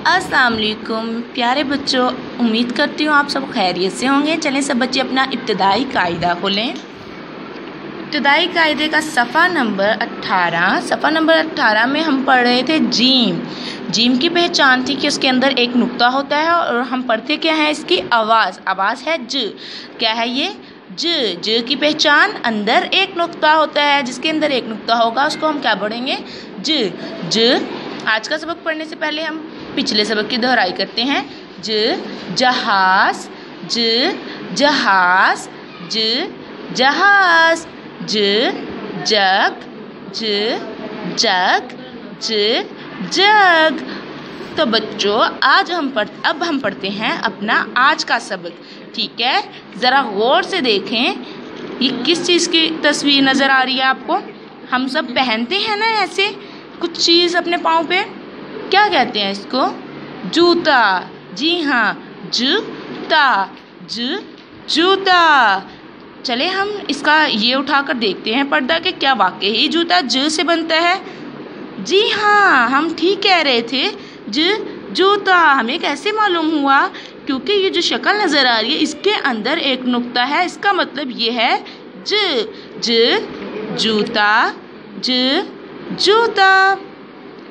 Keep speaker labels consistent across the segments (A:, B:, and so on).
A: अस्सलाम वालेकुम प्यारे बच्चों, उम्मीद करती हूँ आप सब खैरियत से होंगे। चलें सब बच्चे अपना इब्तदाई कायदा खोलें। इब्तदाई कायदे का सफ़ा नंबर 18 में हम पढ़ रहे थे जीम की पहचान थी कि उसके अंदर एक नुक्ता होता है और हम पढ़ते क्या है, इसकी आवाज़ है ज। क्या है ये? ज की पहचान, अंदर एक नुक्ता होता है, जिसके अंदर एक नुक्ता होगा उसको हम क्या पढ़ेंगे? ज। आज का सबक पढ़ने से पहले हम पिछले सबक की दोहराई करते हैं। जहाज, जहाज, जहाज, जग, जग, जग। तो बच्चों अब हम पढ़ते हैं अपना आज का सबक। ठीक है, ज़रा गौर से देखें, ये किस चीज़ की तस्वीर नज़र आ रही है आपको? हम सब पहनते हैं ना ऐसे कुछ चीज़ अपने पाँव पे, क्या कहते हैं इसको? जूता। जी हाँ, जूता, जूता। चले हम इसका ये उठाकर देखते हैं पर्दा कि क्या वाकई ही जूता ज से बनता है। जी हाँ, हम ठीक कह रहे थे, जूता। हमें कैसे मालूम हुआ? क्योंकि ये जो शक्ल नज़र आ रही है इसके अंदर एक नुक्ता है, इसका मतलब ये है जूता, जूता।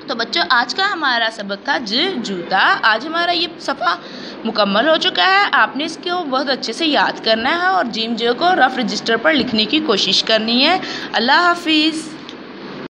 A: तो बच्चों आज का हमारा सबक था जूता। आज हमारा ये सफ़ा मुकम्मल हो चुका है। आपने इसको बहुत अच्छे से याद करना है और जिम को रफ रजिस्टर पर लिखने की कोशिश करनी है। अल्लाह हाफिज़।